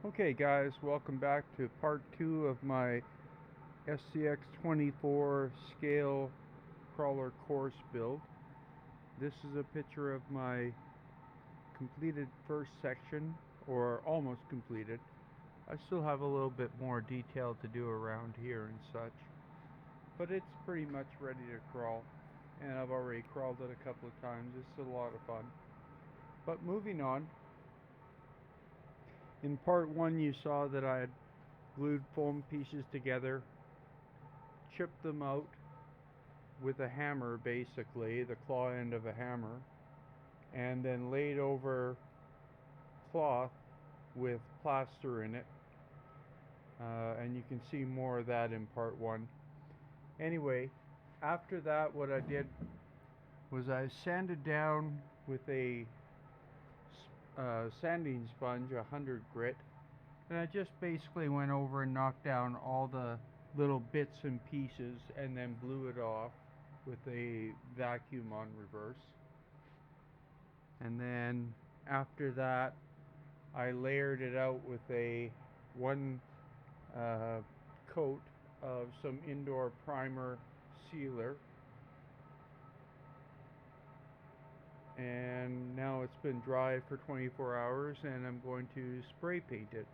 Okay guys, welcome back to part 2 of my SCX24 scale crawler course build. This is a picture of my completed first section, or almost completed. I still have a little bit more detail to do around here and such, but it's pretty much ready to crawl, and I've already crawled it a couple of times. It's a lot of fun. But moving on, in part 1 you saw that I had glued foam pieces together, chipped them out with a hammer, basically the claw end of a hammer, and then laid over cloth with plaster in it, and you can see more of that in part 1. Anyway, after that what I did was I sanded down with a sanding sponge, 100 grit, and I just basically went over and knocked down all the little bits and pieces and then blew it off with a vacuum on reverse. And then after that I layered it out with a one coat of some indoor primer sealer, and now it's been dry for 24 hours and I'm going to spray paint it.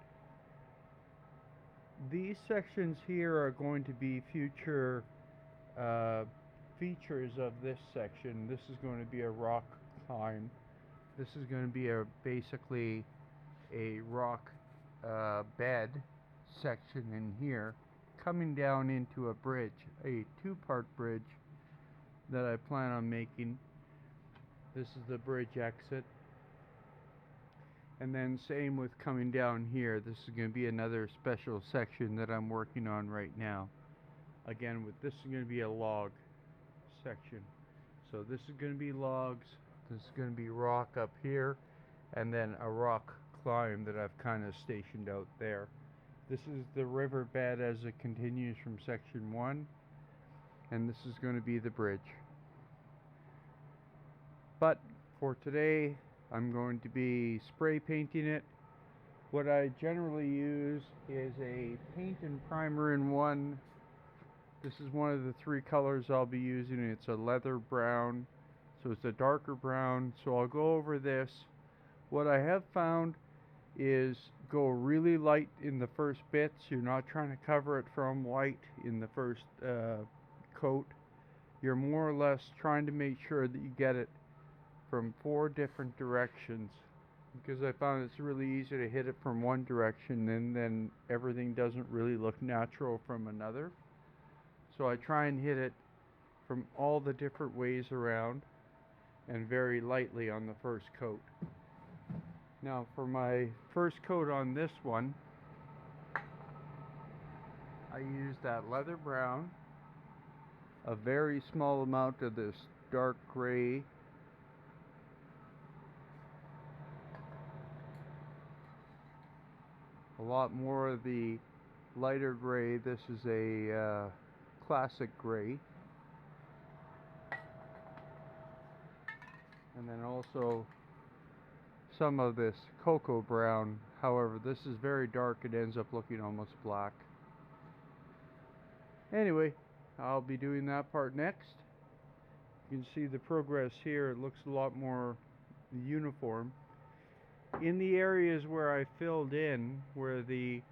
These sections here are going to be future features of this section. This is going to be a rock climb. This is going to be basically a rock bed section in here, coming down into a bridge, a two-part bridge that I plan on making. This is the bridge exit. And then same with coming down here. This is going to be another special section that I'm working on right now. Again, this is going to be a log section. So this is going to be logs, this is going to be rock up here, and then a rock climb that I've kind of stationed out there. This is the riverbed as it continues from section 1, and this is going to be the bridge. But for today, I'm going to be spray painting it. What I generally use is a paint and primer in one. This is one of the 3 colors I'll be using. It's a leather brown, so it's a darker brown. So I'll go over this. What I have found is go really light in the first bits. You're not trying to cover it from white in the first coat. You're more or less trying to make sure that you get it from 4 different directions, because I found it's really easy to hit it from one direction and then everything doesn't really look natural from another. So I try and hit it from all the different ways around and very lightly on the first coat. Now for my first coat on this one, I use that leather brown, a very small amount of this dark gray, a lot more of the lighter gray. This is a classic gray, and then also some of this cocoa brown. However, this is very dark, it ends up looking almost black. Anyway, I'll be doing that part next. You can see the progress here. It looks a lot more uniform. In the areas where I filled in, where the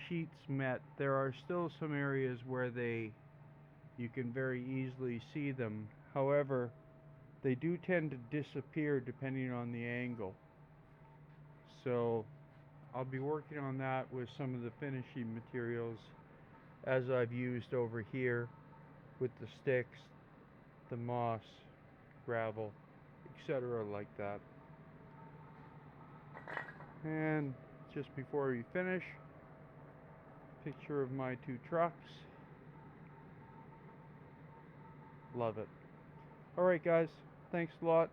sheets met, there are still some areas where you can very easily see them. However, they do tend to disappear depending on the angle. So I'll be working on that with some of the finishing materials as I've used over here with the sticks, the moss, gravel, etc. like that. And just before we finish, picture of my 2 trucks. Love it. Alright guys, thanks a lot.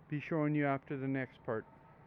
Be showing you after the next part.